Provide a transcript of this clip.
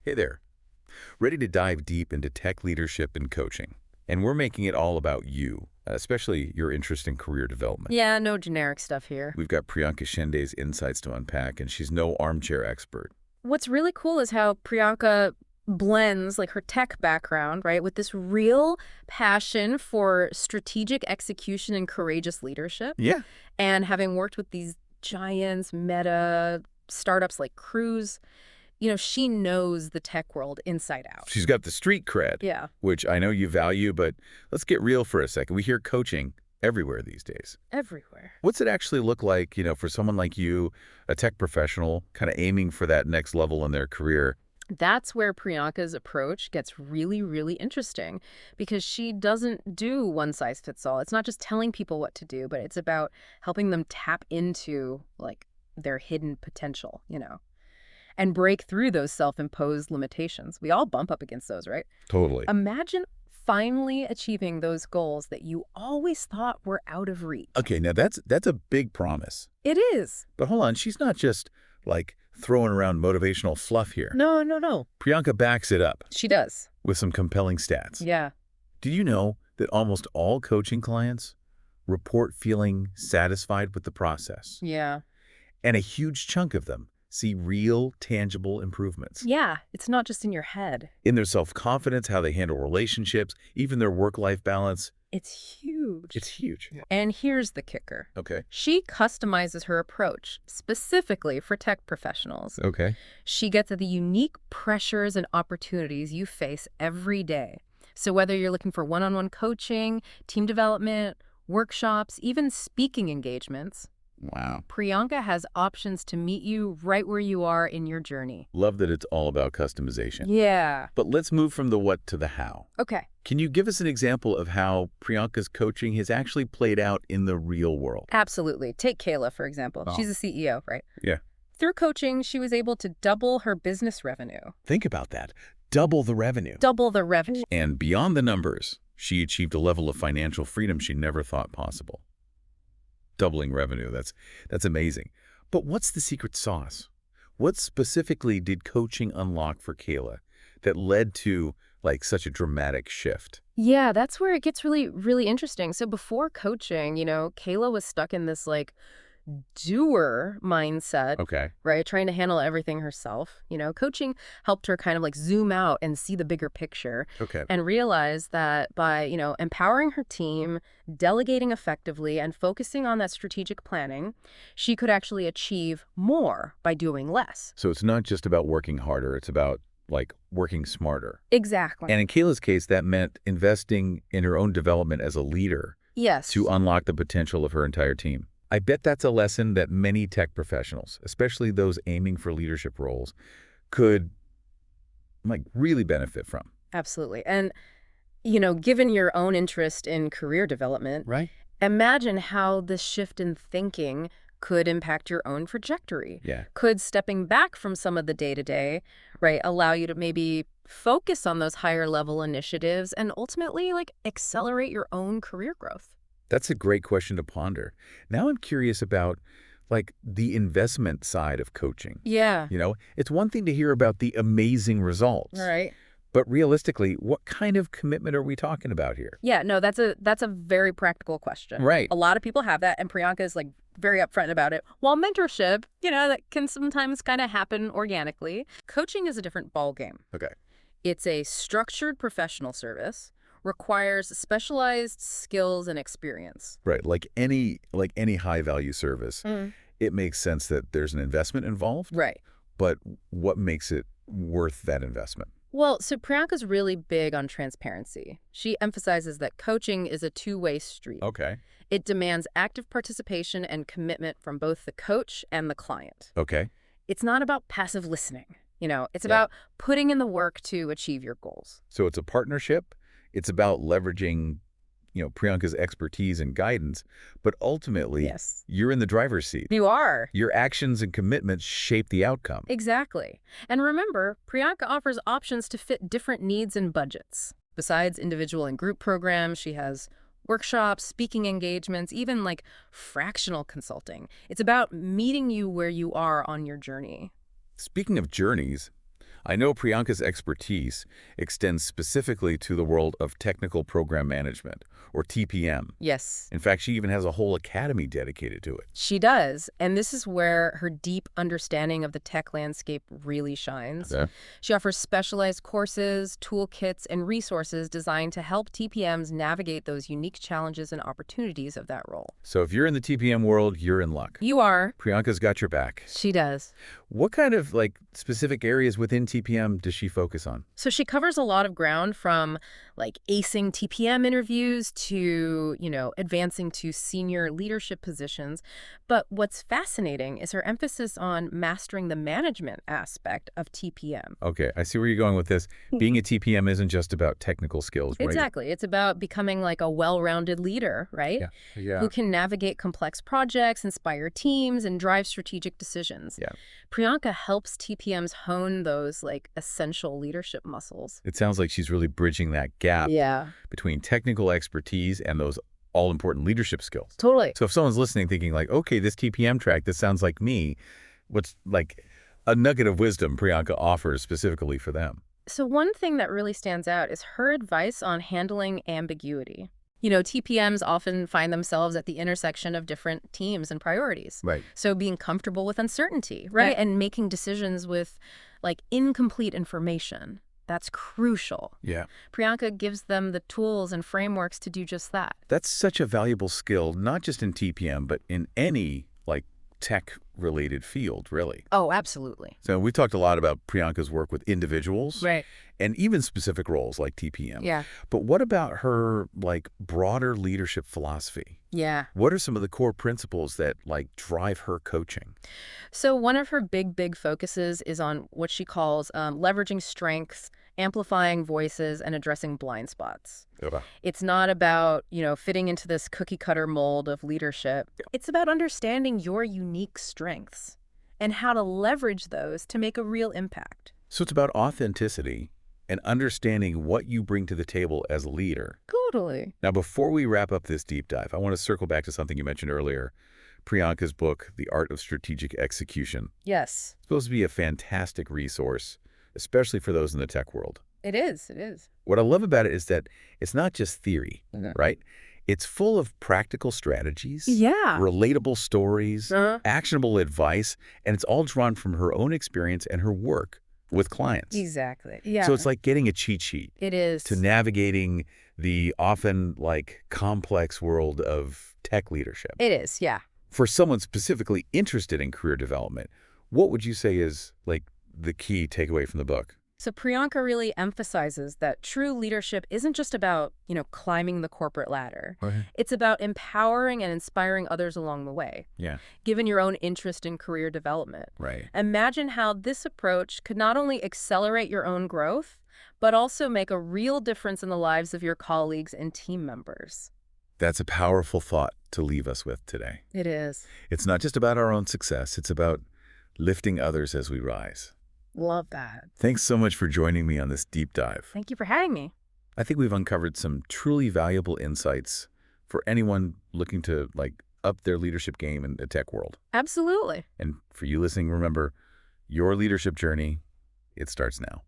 Hey there. Ready to dive deep into tech leadership and coaching. And we're making it all about you, especially your interest in career development. Yeah, no generic stuff here. We've got Priyanka Shinde's insights to unpack, and she's no armchair expert. What's really cool is how Priyanka blends like her tech background, right, with this real passion for strategic execution and courageous leadership. Yeah. And having worked with these giants, Meta, startups like Cruise, she knows the tech world inside out. She's got the street cred, Yeah, which I know you value, but let's get real for a second. We hear coaching everywhere these days. everywhere. What's it actually look like, for someone like you, a tech professional, kind of aiming for that next level in their career? That's where Priyanka's approach gets really, really interesting because she doesn't do one size fits all. It's not just telling people what to do, but it's about helping them tap into like their hidden potential, and break through those self-imposed limitations. We all bump up against those, right? Totally. Imagine finally achieving those goals that you always thought were out of reach. Okay, now that's a big promise. It is. But hold on, she's not just, like, throwing around motivational fluff here. No, no, no. Priyanka backs it up She does. with some compelling stats. Yeah. Did you know that almost all coaching clients report feeling satisfied with the process? Yeah. And a huge chunk of them see real, tangible improvements Yeah. It's not just in your head. in their self-confidence, how they handle relationships, even their work-life balance. It's huge. It's huge. Yeah. And here's the kicker. Okay. She customizes her approach specifically for tech professionals. Okay. She gets at the unique pressures and opportunities you face every day. So whether you're looking for one-on-one coaching, team development, workshops, even speaking engagements, Wow. Priyanka has options to meet you right where you are in your journey. Love that it's all about customization. Yeah. But let's move from the what to the how. Okay. Can you give us an example of how Priyanka's coaching has actually played out in the real world? Absolutely. Take Kayla, for example. Oh. She's a CEO, right? Yeah. Through coaching, she was able to double her business revenue. Think about that. Double the revenue. Double the revenue. And beyond the numbers, she achieved a level of financial freedom she never thought possible. Doubling revenue, that's amazing. But what's the secret sauce? What specifically did coaching unlock for Kayla that led to, like, such a dramatic shift? Yeah, that's where it gets really, really interesting. So before coaching, Kayla was stuck in this like doer mindset, Okay. right? Trying to handle everything herself. Coaching helped her kind of like zoom out and see the bigger picture Okay. and realize that by, empowering her team, delegating effectively, and focusing on that strategic planning, she could actually achieve more by doing less. So it's not just about working harder, it's about, like, working smarter. Exactly. And in Kayla's case, that meant investing in her own development as a leader Yes. to unlock the potential of her entire team. I bet that's a lesson that many tech professionals, especially those aiming for leadership roles, could, like, really benefit from. Absolutely. And, given your own interest in career development, Right? imagine how this shift in thinking could impact your own trajectory. Yeah. Could stepping back from some of the day-to-day, right, allow you to maybe focus on those higher level initiatives and ultimately like accelerate your own career growth? That's a great question to ponder. Now I'm curious about, like, the investment side of coaching. Yeah. It's one thing to hear about the amazing results. All right. But realistically, what kind of commitment are we talking about here? Yeah, no, that's a very practical question. Right. A lot of people have that, and Priyanka is like very upfront about it. While mentorship, that can sometimes kind of happen organically. Coaching is a different ballgame. Okay. It's a structured professional service, requires specialized skills and experience. Right. Like any high-value service, it makes sense that there's an investment involved. Right. But what makes it worth that investment? Well, so Priyanka's really big on transparency. She emphasizes that coaching is a two-way street. Okay. It demands active participation and commitment from both the coach and the client. Okay. It's not about passive listening. It's Yeah. about putting in the work to achieve your goals. So it's a partnership. It's about leveraging, Priyanka's expertise and guidance. But ultimately, Yes. you're in the driver's seat. You are. Your actions and commitments shape the outcome. Exactly. And remember, Priyanka offers options to fit different needs and budgets. Besides individual and group programs, she has workshops, speaking engagements, even like fractional consulting. It's about meeting you where you are on your journey. Speaking of journeys, I know Priyanka's expertise extends specifically to the world of technical program management, or TPM. Yes. In fact, she even has a whole academy dedicated to it. She does, and this is where her deep understanding of the tech landscape really shines. Okay. She offers specialized courses, toolkits, and resources designed to help TPMs navigate those unique challenges and opportunities of that role. So if you're in the TPM world, you're in luck. You are. Priyanka's got your back. She does. What kind of specific areas within TPM does she focus on? So she covers a lot of ground from acing TPM interviews to, advancing to senior leadership positions. But what's fascinating is her emphasis on mastering the management aspect of TPM. Okay, I see where you're going with this. Being a TPM isn't just about technical skills, right? Exactly. It's about becoming a well-rounded leader, right? Yeah. Who can navigate complex projects, inspire teams, and drive strategic decisions. Yeah. Priyanka helps TPMs hone those essential leadership muscles. It sounds like she's really bridging that gap between technical expertise and those all-important leadership skills. Totally. So if someone's listening thinking okay, this TPM track, this sounds like me, what's a nugget of wisdom Priyanka offers specifically for them? So one thing that really stands out is her advice on handling ambiguity. TPMs often find themselves at the intersection of different teams and priorities. Right. So being comfortable with uncertainty, right? And making decisions with incomplete information. That's crucial. Yeah. Priyanka gives them the tools and frameworks to do just that. That's such a valuable skill, not just in TPM, but in any tech-related field, really. Oh, absolutely. So we talked a lot about Priyanka's work with individuals. Right. And even specific roles like TPM. Yeah. But what about her broader leadership philosophy? Yeah. What are some of the core principles that drive her coaching? So one of her big focuses is on what she calls leveraging strengths, amplifying voices, and addressing blind spots. Okay. It's not about, fitting into this cookie-cutter mold of leadership. It's about understanding your unique strengths and how to leverage those to make a real impact. So it's about authenticity and understanding what you bring to the table as a leader. Totally. Now, before we wrap up this deep dive, I want to circle back to something you mentioned earlier, Priyanka's book, The Art of Strategic Execution. Yes. It's supposed to be a fantastic resource, especially for those in the tech world. It is. It is. What I love about it is that it's not just theory, right? It's full of practical strategies, relatable stories, actionable advice, and it's all drawn from her own experience and her work with clients. Exactly. Yeah. So it's like getting a cheat sheet. It is. To navigating the often complex world of tech leadership. It is, yeah. For someone specifically interested in career development, what would you say is the key takeaway from the book? So Priyanka really emphasizes that true leadership isn't just about, climbing the corporate ladder. Okay. It's about empowering and inspiring others along the way. Yeah. Given your own interest in career development. Right. Imagine how this approach could not only accelerate your own growth, but also make a real difference in the lives of your colleagues and team members. That's a powerful thought to leave us with today. It is. It's not just about our own success. It's about lifting others as we rise. Love that. Thanks so much for joining me on this deep dive. Thank you for having me. I think we've uncovered some truly valuable insights for anyone looking to up their leadership game in the tech world. Absolutely. And for you listening, remember, your leadership journey, it starts now.